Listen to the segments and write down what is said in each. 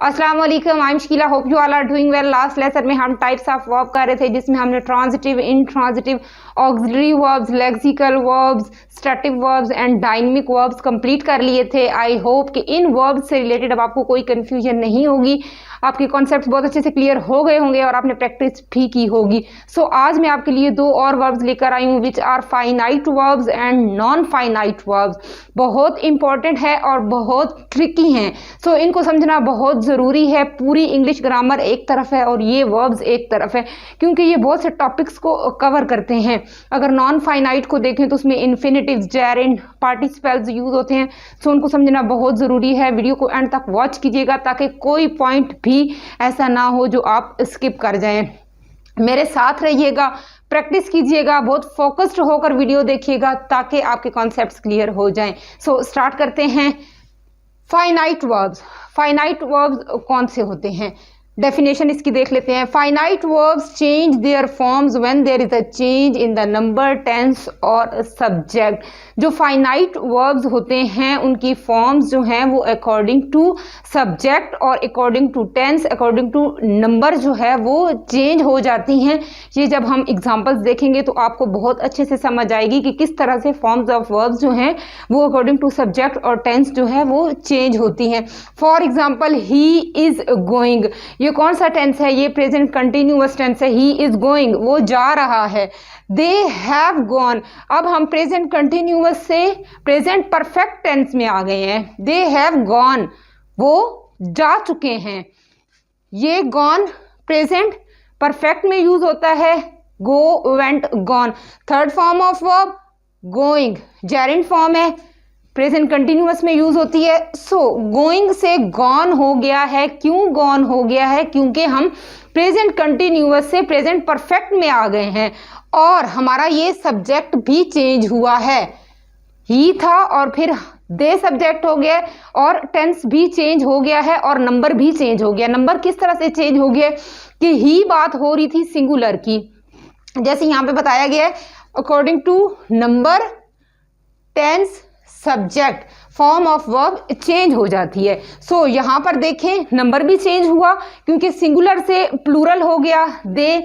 अस्सलाम वालेकुम, I am Shakila, hope you all are doing well. Last lesson में हम टाइप्स ऑफ वर्ब कर रहे थे, जिसमें हमने transitive, intransitive, auxiliary verbs, lexical verbs, static verbs and dynamic verbs complete कर लिए थे। आई होप कि इन वर्ब्स से रिलेटेड अब आपको कोई कंफ्यूजन नहीं होगी, आपके कॉन्सेप्ट्स बहुत अच्छे से क्लियर हो गए होंगे और आपने प्रैक्टिस भी की होगी। सो आज मैं आपके लिए दो और वर्ब्स लेकर आई हूँ, which are finite verbs and non finite verbs. बहुत इंपॉर्टेंट है और बहुत ट्रिकी हैं, सो इनको समझना बहुत ज़रूरी है। पूरी इंग्लिश ग्रामर एक तरफ है और ये वर्ब्स एक तरफ है, क्योंकि ये बहुत से टॉपिक्स को कवर करते हैं। अगर नॉन फाइनाइट को देखें तो उसमें इन्फिनिटिव्स, जेरेंड, पार्टिसिपल्स यूज होते हैं, सो उनको समझना बहुत ज़रूरी है। वीडियो को एंड तक वॉच कीजिएगा ताकि कोई पॉइंट भी ऐसा ना हो जो आप स्किप कर जाएं। मेरे साथ रहिएगा, प्रैक्टिस कीजिएगा, बहुत फोकस्ड होकर वीडियो देखिएगा ताकि आपके कॉन्सेप्ट्स क्लियर हो जाएं। सो स्टार्ट करते हैं। Finite verbs. फाइनाइट वर्ब्स कौन से होते हैं, डेफिनेशन इसकी देख लेते हैं। Finite verbs change their forms when there is a change in the number, tense और सब्जेक्ट। जो फाइनाइट वर्ब्स होते हैं उनकी फॉर्म्स जो हैं वो अकॉर्डिंग टू सब्जेक्ट और according to tense, according to number जो है वो चेंज हो जाती हैं। ये जब हम एग्जांपल्स देखेंगे तो आपको बहुत अच्छे से समझ आएगी कि किस तरह से फॉर्म्स ऑफ वर्ब्स जो हैं वो अकॉर्डिंग टू सब्जेक्ट और टेंस जो है वो चेंज होती हैं। For example, he is going, ये कौन सा टेंस है, ये प्रेजेंट कंटिन्यूअस टेंस है। ही इज गोइंग, वो जा रहा है। दे हैव गॉन, अब हम प्रेजेंट कंटिन्यूअस से प्रेजेंट परफेक्ट टेंस में आ गए हैं। दे हैव गॉन, वो जा चुके हैं। ये गॉन प्रेजेंट परफेक्ट में यूज होता है, go, went, gone. Third form of verb going, gerund form है, प्रेजेंट कंटिन्यूअस में यूज होती है। सो गोइंग से गॉन हो गया है। क्यों गॉन हो गया है? क्योंकि हम प्रेजेंट कंटिन्यूअस से प्रेजेंट परफेक्ट में आ गए हैं और हमारा ये सब्जेक्ट भी चेंज हुआ है। ही था और फिर दे सब्जेक्ट हो गया और टेंस भी चेंज हो गया है और नंबर भी चेंज हो गया। नंबर किस तरह से चेंज हो गया कि ही बात हो रही थी सिंगुलर की, जैसे यहाँ पे बताया गया है, according to number, tense, subject, form of verb change हो जाती है। सो यहाँ पर देखें, नंबर भी चेंज हुआ क्योंकि सिंगुलर से प्लूरल हो गया। दे,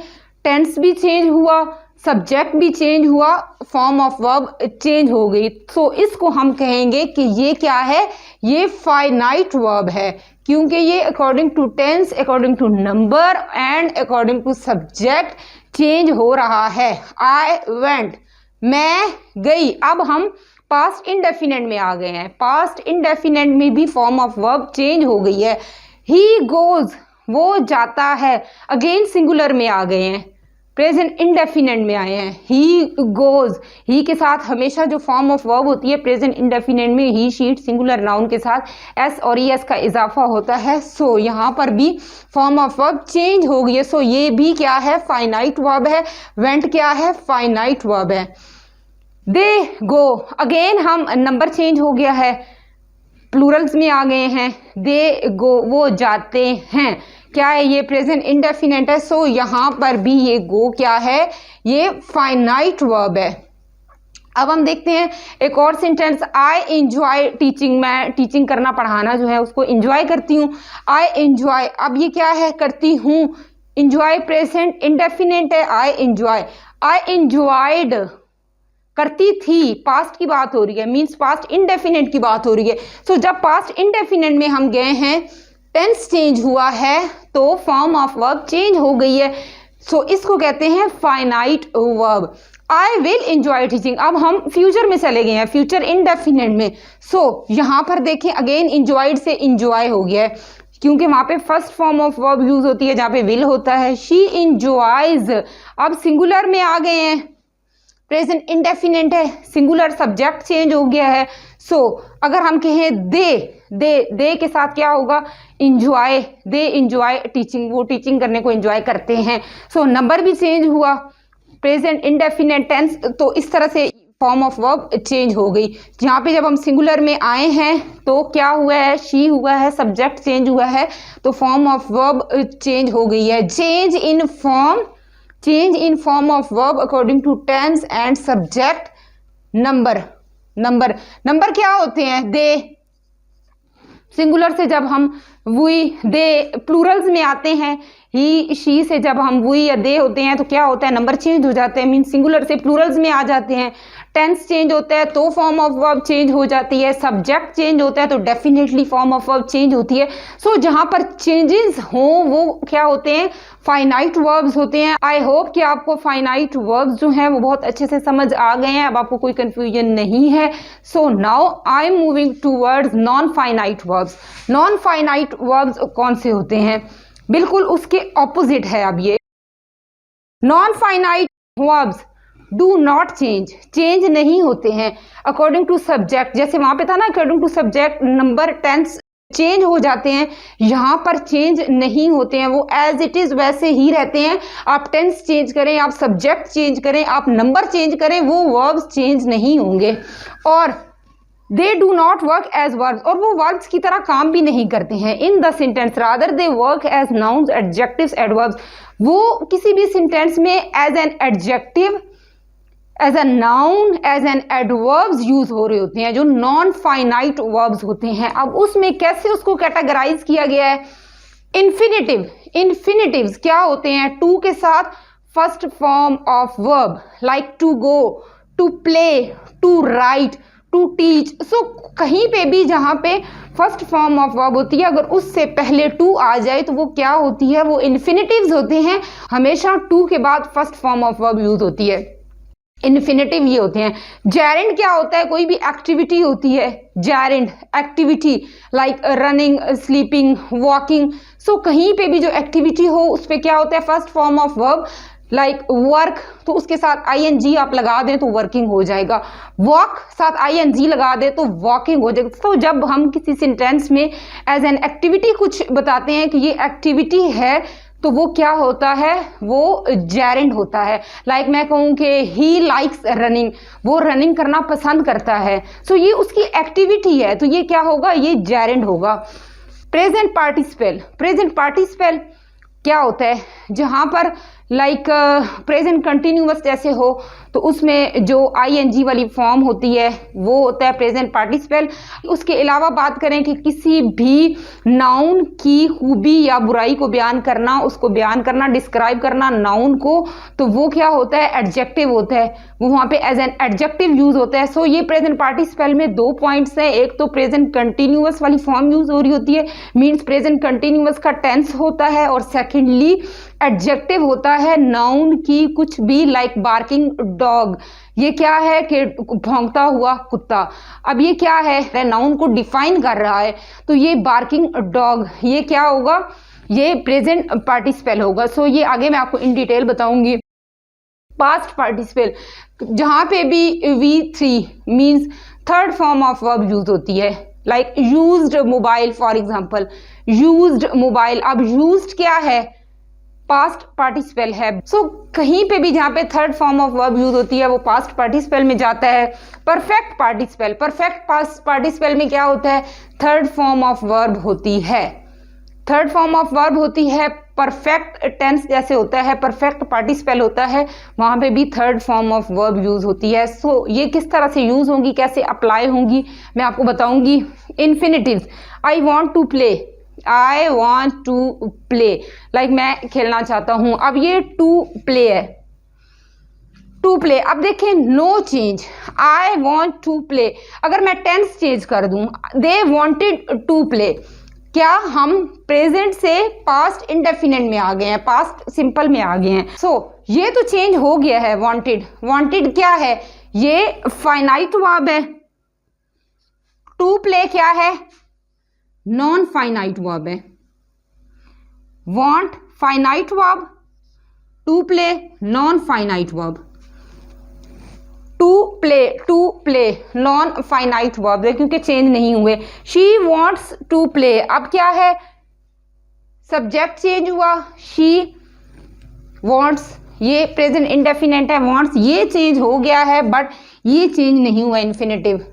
टेंस भी चेंज हुआ, सब्जेक्ट भी चेंज हुआ, फॉर्म ऑफ वर्ब चेंज हो गई। सो इसको हम कहेंगे कि ये क्या है, ये फाइनाइट वर्ब है, क्योंकि ये according to tense, according to number and according to subject change हो रहा है। आई वेंट, मैं गई। अब हम पास्ट इंडेफिनेट में आ गए हैं। पास्ट इंडेफिनेट में भी फॉर्म ऑफ वर्ब चेंज हो गई है। ही गोज, वो जाता है। अगेन सिंगुलर में आ गए हैं, प्रेजेंट इंडेफिनेट में आए हैं। ही गोज, ही के साथ हमेशा जो फॉर्म ऑफ वर्ब होती है प्रेजेंट इंडेफिनेट में, ही, शीट, सिंगुलर नाउन के साथ एस और ई एस का इजाफा होता है। सो यहाँ पर भी फॉर्म ऑफ वर्ब चेंज हो गई है। सो ये भी क्या है, फाइनाइट वर्ब है। वेंट क्या है, फाइनाइट वर्ब है। दे गो, अगेन हम नंबर चेंज हो गया है, प्लूरल्स में आ गए हैं। दे गो, वो जाते हैं। क्या है, ये प्रेजेंट इंडेफिनेट है। सो यहाँ पर भी ये गो क्या है, ये फाइनाइट वर्ब है। अब हम देखते हैं एक और सेंटेंस, आई एंजॉय टीचिंग, मैं टीचिंग करना, पढ़ाना जो है उसको एंजॉय करती हूँ। आई एंजॉय, अब ये क्या है, करती हूँ। एंजॉय प्रेजेंट इंडेफिनेट है, आई एंजॉय। आई एंजॉयड, करती थी, पास्ट की बात हो रही है, मींस पास्ट इंडेफिनेट की बात हो रही है। सो जब पास्ट इंडेफिनेट में हम गए हैं, टेंस चेंज हुआ है तो फॉर्म ऑफ वर्ब चेंज हो गई है। सो इसको कहते हैं finite verb. I will enjoy teaching, अब हम फ्यूचर में चले गए हैं, फ्यूचर इंडेफिनेट में। सो यहाँ पर देखें, अगेन एंजॉयड से एंजॉय हो गया है, क्योंकि वहां पे first form of verb use होती है जहाँ पे विल होता है। शी एंजॉयज, अब सिंगुलर में आ गए हैं, प्रेजेंट इंडेफिनेट है, सिंगुलर, सब्जेक्ट चेंज हो गया है। सो अगर हम कहें दे के साथ क्या होगा, इंजॉय। दे इंजॉय टीचिंग, वो टीचिंग करने को इंजॉय करते हैं। सो नंबर भी चेंज हुआ, प्रेजेंट इंडेफिनेट टेंस, तो इस तरह से फॉर्म ऑफ वर्ब चेंज हो गई। यहाँ पे जब हम सिंगुलर में आए हैं तो क्या हुआ है, शी हुआ है, सब्जेक्ट चेंज हुआ है, तो फॉर्म ऑफ वर्ब चेंज हो गई है। Change in form, change in form of verb according to tense and subject, number. Number क्या होते हैं, दे, सिंगुलर से जब हम वी दे, प्लूरल्स में आते हैं ही शी से जब हम वी या दे होते हैं तो क्या होता है, नंबर चेंज हो जाते हैं, मीन सिंगुलर से प्लूरल्स में आ जाते हैं, टेंस चेंज होता है तो फॉर्म ऑफ वर्ब चेंज हो जाती है, सब्जेक्ट चेंज होता है तो definitely form of verb change होती है। सो जहां पर चेंजेस हो वो क्या होते हैं, फाइनाइट वर्ब्स होते हैं। आई होप कि आपको फाइनाइट वर्ब्स जो हैं वो बहुत अच्छे से समझ आ गए हैं, अब आपको कोई कंफ्यूजन नहीं है। So now I am moving towards non finite verbs. Non finite verbs कौन से होते हैं, बिल्कुल उसके ऑपोजिट है। अब ये non finite verbs do not change, change नहीं होते हैं अकॉर्डिंग टू सब्जेक्ट। जैसे वहां पे था ना according to subject number tense change हो जाते हैं, यहाँ पर चेंज नहीं होते हैं, वो एज इट इज वैसे ही रहते हैं। आप टेंस चेंज करें, आप सब्जेक्ट चेंज करें, आप नंबर चेंज करें, वो वर्ब्स चेंज नहीं होंगे। और they do not work as verbs, और वो वर्ब्स की तरह काम भी नहीं करते हैं in the sentence, rather they work as nouns adjectives adverbs. वो किसी भी सेंटेंस में as an adjective, as a noun, as an adverbs use हो रहे होते हैं, जो नॉन फाइनाइट वर्ब्स होते हैं। अब उसमें कैसे उसको कैटेगराइज किया गया है, इन्फिनेटिव, इन्फिनेटिव्स क्या होते हैं, टू के साथ first form of verb, like to go, to play, to write, to teach. So कहीं पे भी जहां पे फर्स्ट फॉर्म ऑफ वर्ब होती है, अगर उससे पहले टू आ जाए तो वो क्या होती है, वो इन्फिनेटिव्स होते हैं। हमेशा टू के बाद first form of verb use होती है, इन्फिनेटिव ये होते हैं। जैरेंड क्या होता है, कोई भी एक्टिविटी होती है, gerund activity like running, sleeping, walking. So कहीं पे भी जो एक्टिविटी हो उस पर क्या होता है, first form of verb, like work, तो उसके साथ आईएनजी आप लगा दें तो वर्किंग हो जाएगा, वॉक साथ आईएनजी लगा दें तो वॉकिंग हो जाएगा। तो जब हम किसी सेंटेंस में एज एन एक्टिविटी कुछ बताते हैं कि ये एक्टिविटी है, तो वो क्या होता है, वो जैरेंड होता है। लाइक मैं कहूँ कि ही लाइक्स रनिंग, वो रनिंग करना पसंद करता है, सो ये उसकी एक्टिविटी है, तो ये क्या होगा, ये जैरेंड होगा। प्रेजेंट पार्टिसिपल, प्रेजेंट पार्टिसिपल क्या होता है, जहाँ पर लाइक प्रेजेंट कंटिन्यूअस जैसे हो तो उसमें जो आईएनजी वाली फॉर्म होती है वो होता है प्रेजेंट पार्टिसिपल। उसके अलावा बात करें कि किसी भी नाउन की खूबी या बुराई को बयान करना, उसको बयान करना, डिस्क्राइब करना नाउन को, तो वो क्या होता है, एडजेक्टिव होता है, वो वहाँ पे एज एन एडजेक्टिव यूज होता है। सो ये प्रेजेंट पार्टिसिपल में दो पॉइंट्स हैं, एक तो प्रेजेंट कंटिन्यूअस वाली फॉर्म यूज हो रही होती है, मीन्स प्रेजेंट कंटिन्यूअस का टेंस होता है, और सेकेंडली एडजेक्टिव होता है नाउन की कुछ भी, लाइक बार्किंग डॉग, ये क्या है कि भौंकता हुआ कुत्ता। अब ये क्या है, नाउन को डिफाइन कर रहा है, तो ये बार्किंग डॉग ये क्या होगा, ये प्रेजेंट पार्टिसिपल होगा। सो ये आगे मैं आपको इन डिटेल बताऊंगी। पास्ट पार्टिसिपल, जहां पे भी V3 means third form of verb use होती है, like used mobile for example, used mobile. अब यूज्ड क्या है, पास्ट पार्टिसिपल है। सो कहीं पे भी जहां पे third form of verb use होती है वो पास्ट पार्टिसिपल में जाता है। Perfect participle, perfect past participle में क्या होता है, थर्ड फॉर्म ऑफ वर्ब होती है, थर्ड फॉर्म ऑफ वर्ब होती है। परफेक्ट टेंस जैसे होता है, परफेक्ट पार्टिसिपल होता है, वहां पे भी third form of verb use होती है। सो ये किस तरह से यूज होंगी, कैसे अप्लाई होंगी, मैं आपको बताऊंगी। Infinitives, I want to play, I want to play, like मैं खेलना चाहता हूं। अब ये टू प्ले है, टू प्ले। अब देखें no change, I want to play. अगर मैं टेंस चेंज कर दूं, दे वॉन्टेड टू प्ले, क्या हम प्रेजेंट से पास्ट इंडेफिनिट में आ गए हैं, पास्ट सिंपल में आ गए हैं। सो ये तो चेंज हो गया है। वॉन्टेड, वॉन्टेड क्या है, ये फाइनाइट वर्ब है। टू प्ले क्या है, नॉन फाइनाइट वर्ब है। Want finite verb, to play non finite verb. To play non finite verb है क्योंकि चेंज नहीं हुए। शी वांट्स टू प्ले, अब क्या है, सब्जेक्ट चेंज हुआ, शी वांट्स, ये प्रेजेंट इंडेफिनिट है, वांट्स ये चेंज हो गया है, बट ये चेंज नहीं हुआ इन्फिनेटिव।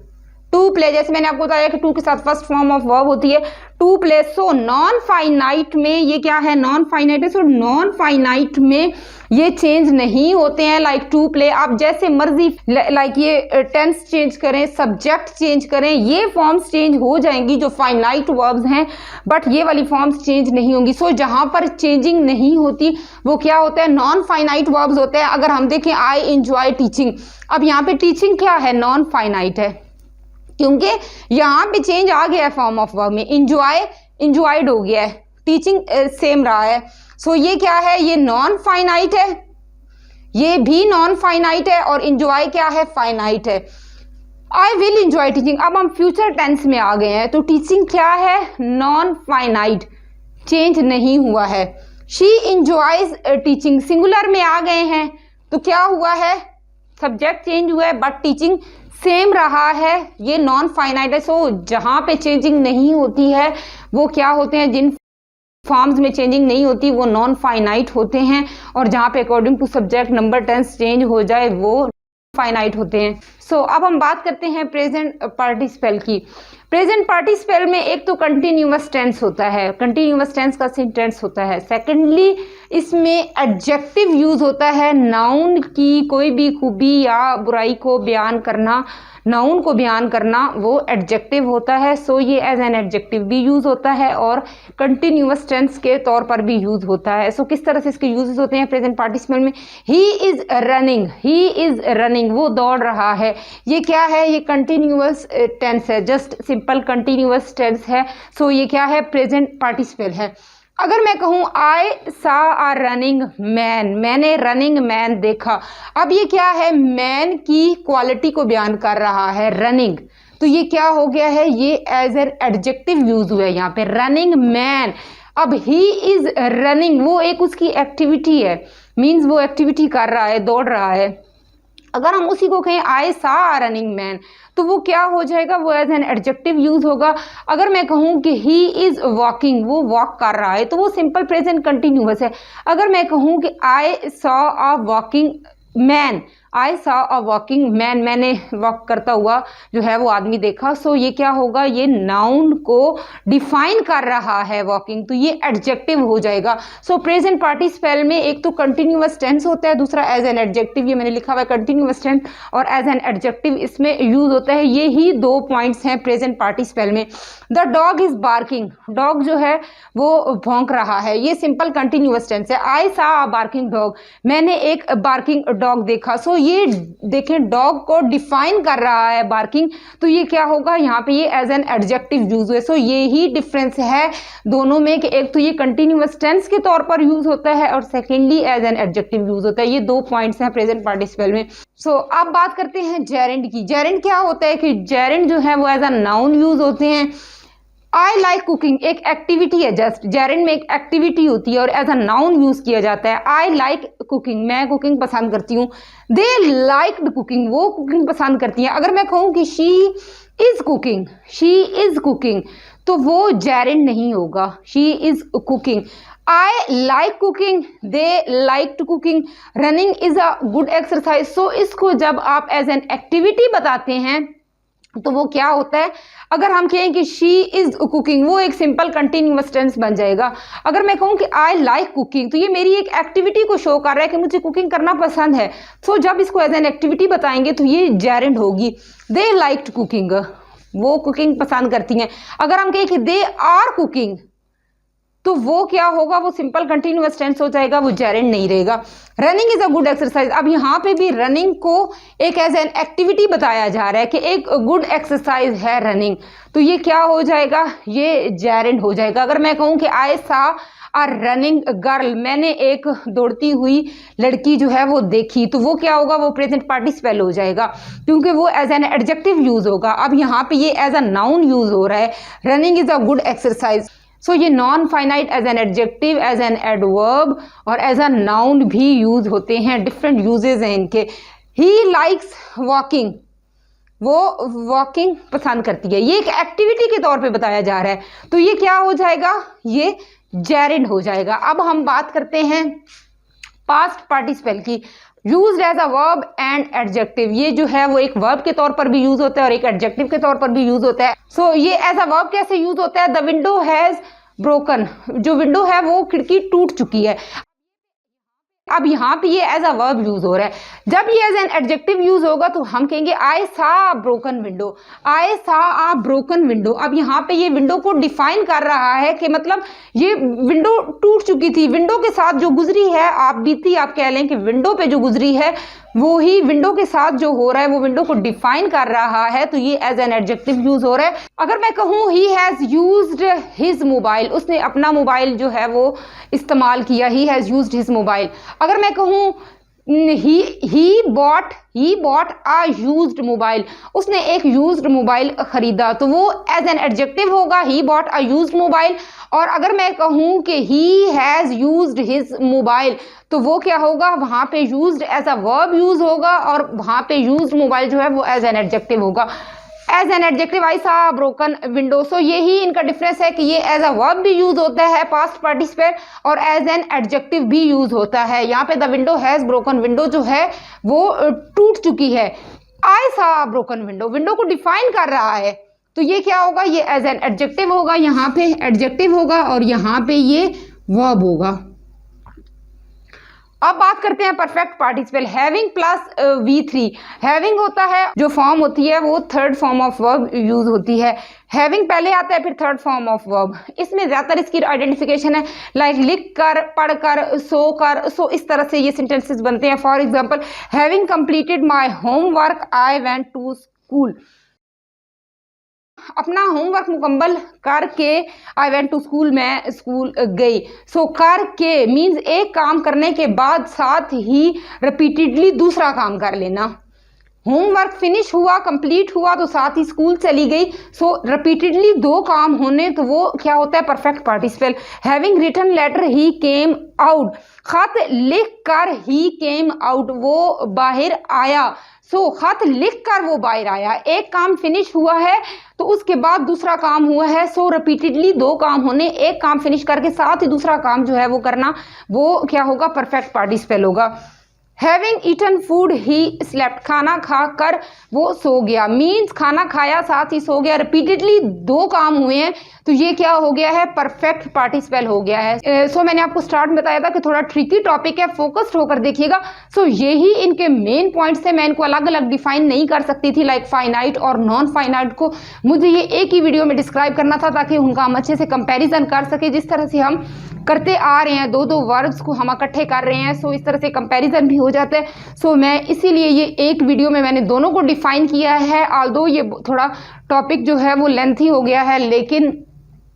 टू प्ले, जैसे मैंने आपको बताया कि टू के साथ फर्स्ट फॉर्म ऑफ वर्ब होती है, to play. So non finite में ये क्या है, नॉन फाइनाइट है। सो नॉन फाइनाइट में ये चेंज नहीं होते हैं लाइक टू प्ले। आप जैसे मर्जी लाइक ये टेंस चेंज करें, सब्जेक्ट चेंज करें, ये फॉर्म्स चेंज हो जाएंगी जो फाइनाइट वर्ब्स हैं, बट ये वाली फॉर्म्स चेंज नहीं होंगी। सो जहां पर चेंजिंग नहीं होती वो क्या होता है, नॉन फाइनाइट वर्ब्स होते हैं। अगर हम देखें आई एंजॉय टीचिंग, अब यहाँ पे टीचिंग क्या है, नॉन फाइनाइट है, क्योंकि यहाँ पे चेंज आ गया है फॉर्म ऑफ वर्ब में। इंजॉय इंजॉयड हो गया है, टीचिंग सेम रहा है। सो ये क्या है, ये नॉन फाइनाइट है, ये भी नॉन फाइनाइट है, और इंजॉय क्या है, फाइनाइट है। आई विल इंजॉय टीचिंग, अब हम फ्यूचर टेंस में आ गए हैं, तो टीचिंग क्या है, नॉन फाइनाइट, चेंज नहीं हुआ है। शी इंजॉयज टीचिंग, सिंगुलर में आ गए हैं, तो क्या हुआ है, सब्जेक्ट चेंज हुआ है बट टीचिंग सेम रहा है, ये नॉन फाइनाइट है। सो जहां पे चेंजिंग नहीं होती है वो क्या होते हैं, जिन फॉर्म्स में चेंजिंग नहीं होती वो नॉन फाइनाइट होते हैं, और जहां पे according to subject number tense change हो जाए वो फाइनाइट होते हैं। सो अब हम बात करते हैं प्रेजेंट पार्टिसिपल की। प्रेजेंट पार्टिसिपल में एक तो कंटिन्यूअस टेंस होता है, कंटिन्यूअस टेंस का सेंटेंस होता है। सेकेंडली इसमें एडजेक्टिव यूज होता है, नाउन की कोई भी खूबी या बुराई को बयान करना, नाउन को बयान करना वो एडजेक्टिव होता है। सो ये एज एन एडजेक्टिव भी यूज होता है और कंटिन्यूअस टेंस के तौर पर भी यूज होता है। सो किस तरह से इसके यूजेस होते हैं प्रेजेंट पार्टिसिपल में, he is running, he is running, वो दौड़ रहा है, ये क्या है, ये कंटिन्यूअस टेंस है, जस्ट सिंपल कंटिन्यूअस टेंस है। सो ये क्या है, प्रेजेंट पार्टिसिपल है। अगर मैं कहूँ आई सा आ रनिंग मैन, मैंने रनिंग मैन देखा, अब ये क्या है, मैन की क्वालिटी को बयान कर रहा है, रनिंग, तो ये क्या हो गया है, ये एज एन एडजेक्टिव यूज हुआ है यहाँ पे, रनिंग मैन। अब ही इज रनिंग, वो एक उसकी एक्टिविटी है, मीन्स वो एक्टिविटी कर रहा है, दौड़ रहा है। अगर हम उसी को कहें आई सा आ रनिंग मैन, तो वो क्या हो जाएगा, वो एज एन एडजेक्टिव यूज होगा। अगर मैं कहूँ कि ही इज वॉकिंग, वो वॉक कर रहा है, तो वो सिंपल प्रेजेंट कंटिन्यूअस है। अगर मैं कहूँ कि I saw a walking man, I saw a walking man, मैंने वॉक करता हुआ जो है वो आदमी देखा, सो ये क्या होगा, ये नाउन को डिफाइन कर रहा है वॉकिंग, तो ये एडजेक्टिव हो जाएगा। सो प्रेजेंट पार्टिसिपल में एक तो कंटिन्यूअस टेंस होता है, दूसरा एज एन एडजेक्टिव, ये मैंने लिखा हुआ है कंटिन्यूअस टेंस और एज एन एडजेक्टिव इसमें यूज होता है। ये ही दो पॉइंट्स हैं प्रेजेंट पार्टिसिपल में। The dog is barking, dog जो है वो भौंक रहा है, ये सिंपल कंटिन्यूअस टेंस है। आई सा अ बार्किंग डॉग, मैंने एक बार्किंग डॉग देखा, सो ये देखें डॉग को डिफाइन कर रहा है बार्किंग, तो ये क्या होगा, यहाँ पे ये एज एन एडजेक्टिव यूज हुए। सो ये ही डिफरेंस है दोनों में कि एक तो ये कंटिन्यूअस टेंस के तौर पर यूज होता है और secondly as an adjective use होता है। ये दो पॉइंट्स हैं प्रेजेंट पार्टिसिपल में। सो अब बात करते हैं जेरेंड की। जेरेंड क्या होता है कि जेरेंड जो है वो एज अ नाउन यूज होते हैं। आई लाइक कुकिंग एक एक्टिविटी है, जस्ट जेरेंड में एक एक्टिविटी होती है और एज अ नाउन यूज किया जाता है। आई लाइक कुकिंग, मैं कुकिंग पसंद करती हूँ। दे लाइक्ड कुकिंग, वो कुकिंग पसंद करती हैं। अगर मैं कहूँ कि she is cooking, she is cooking, तो वो जेरेंड नहीं होगा, she is cooking. I like cooking, they liked cooking, running is a good exercise. So इसको जब आप एज एन एक्टिविटी बताते हैं तो वो क्या होता है, अगर हम कहें कि शी इज कुकिंग, वो एक सिंपल कंटिन्यूअस टेंस बन जाएगा। अगर मैं कहूँ कि आई लाइक कुकिंग, तो ये मेरी एक एक्टिविटी को शो कर रहा है कि मुझे कुकिंग करना पसंद है। तो जब इसको एज एन एक्टिविटी बताएंगे तो ये जेरेंड होगी। दे लाइक्ड कुकिंग, वो कुकिंग पसंद करती हैं। अगर हम कहें कि दे आर कुकिंग, तो वो क्या होगा, वो सिंपल कंटिन्यूअस टेंस हो जाएगा, वो जेरेंड नहीं रहेगा। Running is a good exercise, अब यहाँ पे भी रनिंग को एक एज एन एक्टिविटी बताया जा रहा है कि एक गुड एक्सरसाइज है रनिंग, तो ये क्या हो जाएगा, ये जेरेंड हो जाएगा। अगर मैं कहूँ कि आई सा अ रनिंग गर्ल, मैंने एक दौड़ती हुई लड़की जो है वो देखी, तो वो क्या होगा, वो प्रेजेंट पार्टिसिपल हो जाएगा क्योंकि वो एज एन एडजेक्टिव यूज होगा। अब यहाँ पे ये एज अ नाउन यूज हो रहा है, running is a good exercise. So ये non finite as an adjective, as an adverb और एज अ नाउन भी यूज होते हैं, डिफरेंट यूजेस हैं इनके। ही लाइक्स वॉकिंग, वो वॉकिंग पसंद करती है, ये एक एक्टिविटी के तौर पे बताया जा रहा है, तो ये क्या हो जाएगा, ये जेरेंड हो जाएगा। अब हम बात करते हैं पास्ट पार्टिसिपल की, used as a verb and adjective. ये जो है वो एक वर्ब के तौर पर भी यूज होता है और एक एडजेक्टिव के तौर पर भी यूज होता है। सो ये एज अ वर्ब कैसे यूज होता है? द विंडो हैज ब्रोकन, जो विंडो है वो खिड़की टूट चुकी है। अब यहाँ पे ये एज अ वर्ब यूज हो रहा है। जब ये एज एन एडजेक्टिव यूज होगा तो हम कहेंगे आई सा अ ब्रोकन विंडो, आई सा अ ब्रोकन विंडो। अब यहाँ पे ये विंडो को डिफाइन कर रहा है कि मतलब ये विंडो टूट चुकी थी, विंडो के साथ जो गुजरी है आप बीती, आप कह लें कि विंडो पे जो गुजरी है वो ही विंडो के साथ जो हो रहा है वो विंडो को डिफाइन कर रहा है, तो ये एज एन एडजेक्टिव यूज हो रहा है। अगर मैं कहूँ he has used his mobile, उसने अपना मोबाइल जो है वो इस्तेमाल किया, he has used his mobile. अगर मैं कहूँ ही बॉट अ यूज्ड मोबाइल, उसने एक यूज्ड मोबाइल खरीदा, तो वो एज एन एडजेक्टिव होगा he bought a used mobile. और अगर मैं कहूँ कि he has used his mobile, तो वो क्या होगा, वहाँ पे used as a verb use होगा और वहाँ पे यूज्ड मोबाइल जो है वो एज एन एडजेक्टिव होगा। As an adjective I saw broken window. सो यही इनका डिफरेंस है कि ये एज अ वर्ब भी यूज होता है पास्ट पार्टिसिपल और एज एन एडजेक्टिव भी यूज होता है। यहाँ पे the window has broken, window जो है वो टूट चुकी है। आई सा ब्रोकन विंडो, विंडो को डिफाइन कर रहा है, तो ये क्या होगा, ये एज एन एडजेक्टिव होगा, यहाँ पे एडजेक्टिव होगा और यहाँ पे ये वर्ब होगा। अब बात करते हैं perfect participle, having plus V3। Having होता है जो फॉर्म होती है वो third form of verb use होती है। हैविंग पहले आता है फिर थर्ड फॉर्म ऑफ वर्ब। इसमें ज्यादातर इसकी आइडेंटिफिकेशन है लाइक लिख कर, पढ़ कर, सो कर, सो इस तरह से ये सेंटेंसेस बनते हैं। For example, having completed my homework I went to school. अपना होमवर्क मुकम्मल करके आई वेंट टू स्कूल, मैं स्कूल गई। सो करके मीन्स एक काम करने के बाद साथ ही रिपीटेडली दूसरा काम कर लेना। होमवर्क फिनिश हुआ, कंप्लीट हुआ, तो साथ ही स्कूल चली गई। सो रिपीटेडली दो काम होने तो वो क्या होता है, perfect participle. Having written letter he came out, खत लिख कर ही केम आउट, वो बाहर आया। सो खत लिख कर वो बाहर आया, एक काम फिनिश हुआ है तो उसके बाद दूसरा काम हुआ है। सो रिपीटेडली दो काम होने, एक काम फिनिश करके साथ ही दूसरा काम जो है वो करना, वो क्या होगा, परफेक्ट पार्टिसिपल होगा। Having eaten food he slept, खाना खाकर वो सो गया, मीन्स खाना खाया साथ ही सो गया। रिपीटेडली दो काम हुए हैं तो ये क्या हो गया है, परफेक्ट पार्टिसिपल हो गया है। सो मैंने आपको स्टार्ट में बताया था कि थोड़ा ट्रिकी टॉपिक है, फोकस्ड होकर देखिएगा। सो यही इनके मेन पॉइंट्स थे, मैं इनको अलग अलग डिफाइन नहीं कर सकती थी लाइक फाइनाइट और नॉन फाइनाइट को, मुझे ये एक ही वीडियो में डिस्क्राइब करना था ताकि उनका हम अच्छे से कंपेरिजन कर सके। जिस तरह से हम करते आ रहे हैं, दो दो वर्ब्स को हम इकट्ठे कर रहे हैं, सो इस तरह से कंपैरिजन भी हो जाता है। सो मैं इसीलिए ये एक वीडियो में मैंने दोनों को डिफाइन किया है। ऑल्दो ये थोड़ा टॉपिक जो है वो लेंथी हो गया है, लेकिन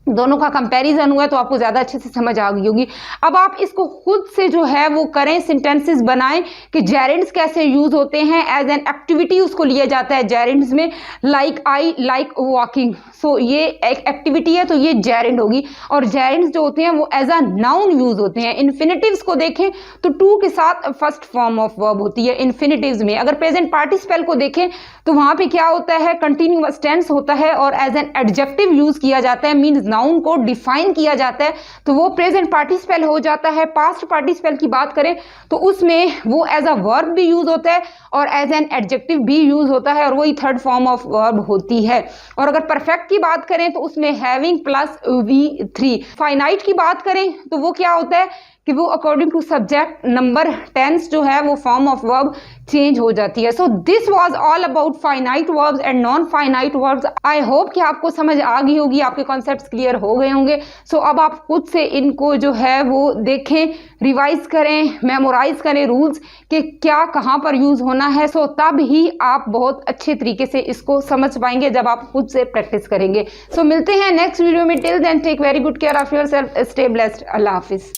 दोनों का कंपैरिजन हुआ तो आपको ज़्यादा अच्छे से समझ आ गई होगी। अब आप इसको खुद से जो है वो करें, सेंटेंसेस बनाएं कि जेरेंड्स कैसे यूज होते हैं। एज एन एक्टिविटी उसको लिया जाता है जेरेंड्स में, लाइक आई लाइक वॉकिंग। सो ये एक एक्टिविटी है तो ये जेरेंड होगी। और जेरेंड्स जो होते हैं वो एज अ नाउन यूज होते हैं। इन्फिनिटिव्स को देखें तो टू के साथ फर्स्ट फॉर्म ऑफ वर्ब होती है इन्फिनिटिव्स में। अगर प्रेजेंट पार्टिसिपल को देखें तो वहां पे क्या होता है, कंटिन्यूअस टेंस होता है और एज एन एडजेक्टिव यूज किया जाता है, मीन्स नाउन को डिफाइन किया जाता है, तो वो प्रेजेंट पार्टिसिपल हो जाता है। पास्ट पार्टिसिपल की बात करें तो उसमें वो एज अ वर्ब भी यूज होता है और एज एन एडजेक्टिव भी यूज होता है और वही थर्ड फॉर्म ऑफ वर्ब होती है। और अगर परफेक्ट की बात करें तो उसमें हैविंग प्लस V3। फाइनाइट की बात करें तो वो क्या होता है कि वो according to subject number tense जो है वो फॉर्म ऑफ वर्ब चेंज हो जाती है। So this was all about finite verbs and non finite verbs. I hope कि आपको समझ आ गई होगी, आपके कॉन्सेप्ट्स क्लियर हो गए होंगे। सो अब आप खुद से इनको जो है वो देखें, रिवाइज करें, मेमोराइज करें रूल्स कि क्या कहाँ पर यूज होना है। सो तब ही आप बहुत अच्छे तरीके से इसको समझ पाएंगे जब आप खुद से प्रैक्टिस करेंगे। सो मिलते हैं नेक्स्ट वीडियो में। Till then take very good care of yourself, stay blessed, अल्लाह हाफिज।